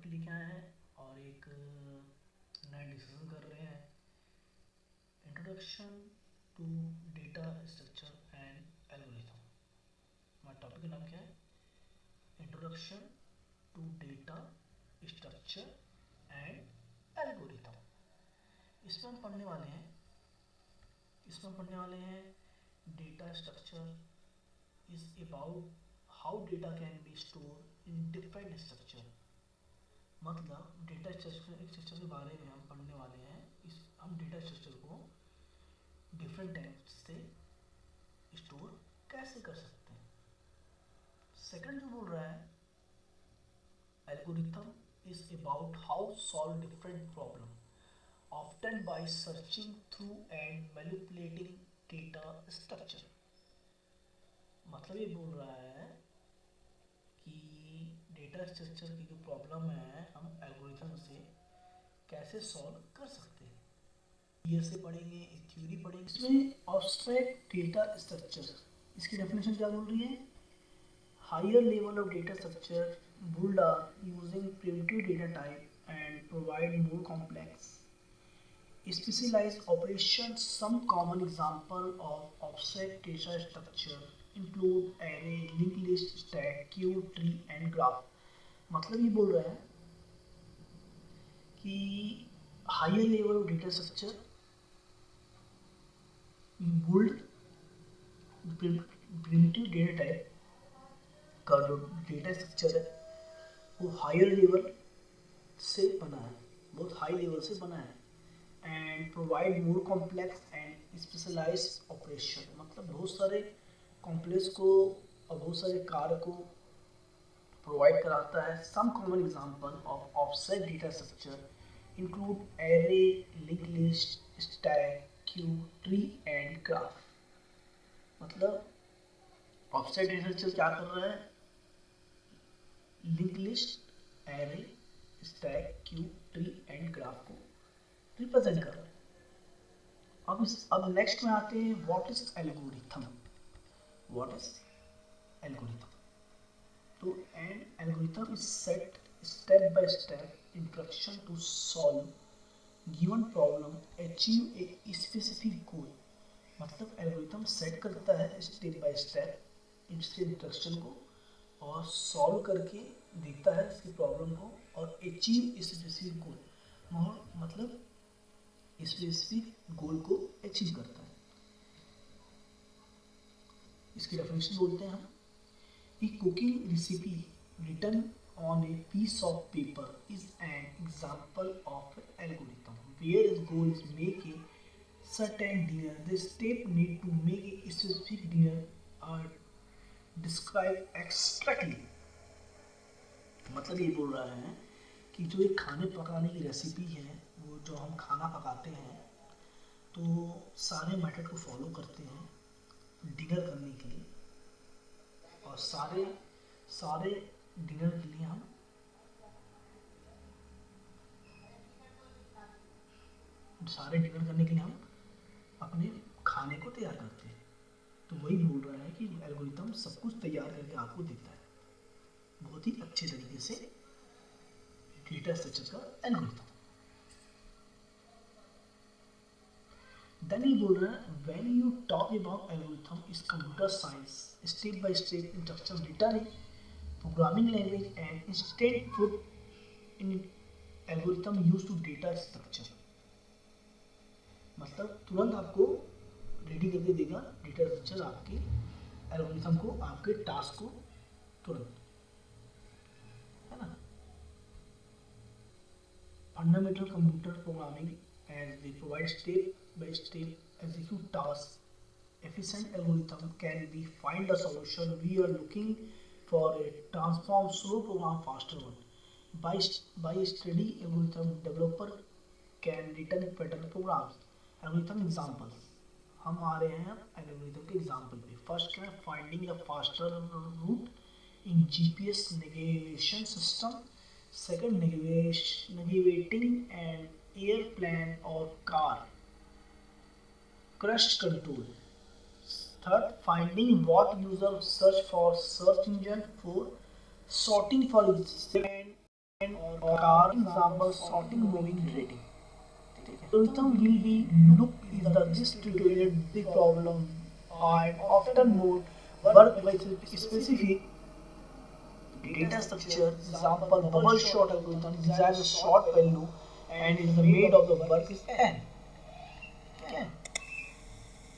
Topic लेके आए हैं और एक नया डिस्कशन कर रहे हैं। Introduction to data structure and algorithm. हमारा टॉपिक का नाम क्या है? Introduction to data structure and algorithm. इसमें हम पढ़ने वाले हैं data structure is about how data can be store in different structure. मतलब डेटा स्ट्रक्चर के बारे में हम पढ़ने वाले हैं। हम डेटा स्ट्रक्चर को डिफरेंट टाइप से स्टोर कैसे कर सकते हैं। सेकंड जो बोल रहा है, algorithm is about how solve different problem often by searching through and manipulating data structure. मतलब ये बोल रहा है कि डेटा स्ट्रक्चर की जो प्रॉब्लम है हम एल्गोरिथम से कैसे सॉल्व कर सकते हैं। ये से पढ़ेंगे, थ्योरी पढ़ेंगे। इसमें एब्स्ट्रैक्ट डेटा स्ट्रक्चर, इसकी डेफिनेशन क्या बोल रही है? Higher level of data structure built are using primitive data type and provide more complex specialized operations. Some common example of abstract data structure include array, linked list, stack, queue, tree and graph. मतलब ये बोल रहा है कि higher level of data structure build primitive data type का जो data structure है वो हायर लेवल से बना है, बहुत हाई लेवल से बना है। And provide more complex and specialize operation, मतलब बहुत सारे कॉम्प्लेक्स को और बहुत सारे कार्य को प्रोवाइड कराता है। Some common example of offset data structure include array, link list, stack, queue, tree and graph. मतलब ऑफसेट डेटा स्ट्रक्चर क्या कर रहा है? Link list, array, stack, queue, tree and graph को रिप्रेजेंट कर रहे हैं। अब नेक्स्ट में आते हैं, what is algorithm. What is algorithm? तो and algorithm is set step by step instruction to solve given problem, achieve a specific goal. मतलब एल्गोरिथम सेट करता है स्टेप बाय स्टेप इसके इंस्ट्रक्शन को और सॉल्व करके देता है इसकी प्रॉब्लम को और अचीव स्पेसिफिक गोल, मतलब स्पेसिफिक गोल को अचीव करता है। इसकी डेफिनेशन बोलते हैं हम, a cooking recipe written on a piece of paper is an example of algorithm where is goal is make a certain dinner, the step need to make a specific dinner are describe exactly. मतलब ये बोल रहा है कि जो एक खाने पकाने की रेसिपी है, वो जो हम खाना पकाते हैं तो सारे मेथड को फॉलो करते हैं डिनर करने के लिए, और सारे डिनर के लिए हम अपने खाने को तैयार करते हैं। तो वही बोल रहा है कि एल्गोरिथम सब कुछ तैयार करके आपको देता है बहुत ही अच्छे तरीके से, डेटा स्ट्रक्चर का एल्गोरिथम। देन ये बोल रहा है, when you talk about algorithm is computer science step by step instruction written in programming language and instant put in algorithm used to data structure. मतलब तुरंत आपको रेडी करके देगा डेटा स्ट्रक्चर, आपके एल्गोरिथम को, आपके टास्क को तुरंत, है ना। Fundamental computer programming as they provide step by step execute task. Efficient algorithm can be find a solution we are looking for a transform slow program faster one. By study algorithm developer can return pattern programs. Algorithm examples, हम आ रहे हैं algorithm के example पे। First है finding the faster route in GPS navigation system. Second, navigating an airplane or car, crush control. Third, finding what user search for search engine. 4, sorting for example car example sorting moving rating. Algorithm will be look is the this tutorial big problem and often more work with specific data structure. Example bubble sort algorithm designs a short value and is the made of the work is n.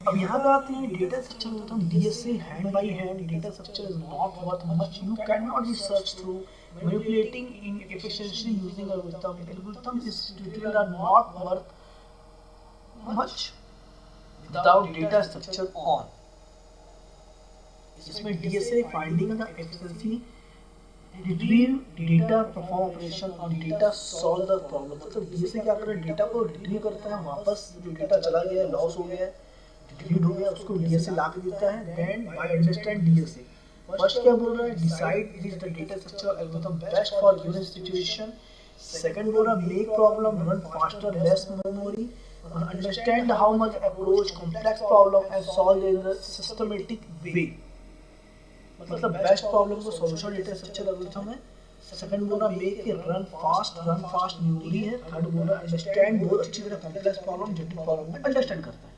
अब यहाँ पे आते हैं data structure होता है DSA hand by hand data structure is not worth much you can not be search through manipulating in efficiency using algorithm this tutorial are not worth much without data structure on इसमें DSA finding the efficiency retrieve data perform operation और data solve the problem मतलब DSA क्या कर रहा है data को retrieve करता है वापस जो डेटा चला गया है लॉस हो गया है डिलीट हो गया उसको डीएसए ला के देता है then by understand DSA first क्या बोल रहा है decide is the data structure algorithm best for given situation second बोल रहा है make problem run faster less memory और understand how much approach complex problem and solve in the systematic way मतलब best problem को solution data structure algorithm है second बोल रहा है make it run fast memory है थर्ड बोल रहा है अंडरस्टैंड बहुत अच्छी तरह कॉम्प्लेक्स प्रॉब्लम जटिल प्रॉब्लम को अंडरस्टैंड करता है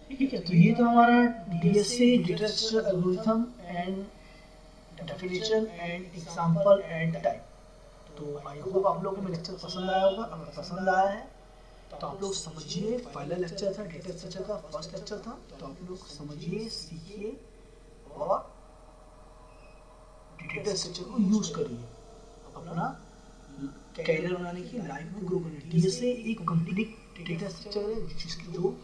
ठीक है तो ये तो हमारा DSA data structure algorithm and definition and example and type तो आई होप आप लोगों को लेक्चर पसंद आया होगा अगर पसंद आया है तो आप लोग समझिए पहला लेक्चर था डेटा स्ट्रक्चर का फर्स्ट लेक्चर था तो आप लोग समझिए सीखिए और डेटा स्ट्रक्चर को यूज करिए अपना कैरियर बनाने की लाइफ में ग्रो करने डीएसए एक कंप्लीट डेटा स्ट्रक्चर है जिसकी जो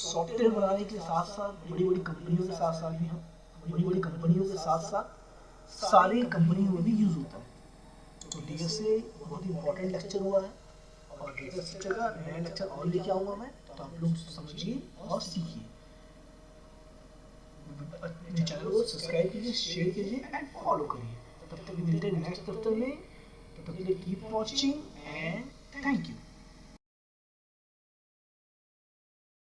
सॉफ्टवेयर बनाने के साथ साथ बड़ी बड़ी कंपनियों के साथ साथ भी हम बड़ी कंपनियों के साथ साथ सारी कंपनियों में भी यूज होता है तो डीएसए बहुत ही इंपॉर्टेंट लेक्चर हुआ है और डेटा स्ट्रक्चर का नया लेक्चर और लेके आऊंगा मैं तो आप लोग समझिए और सीखिए चैनल को सब्सक्राइब कीजिए शेयर कीजिए एंड फॉलो करिए तब तक मिलते हैं नेक्स्ट लेक्चर में तब तक के लिए keep watching and thank you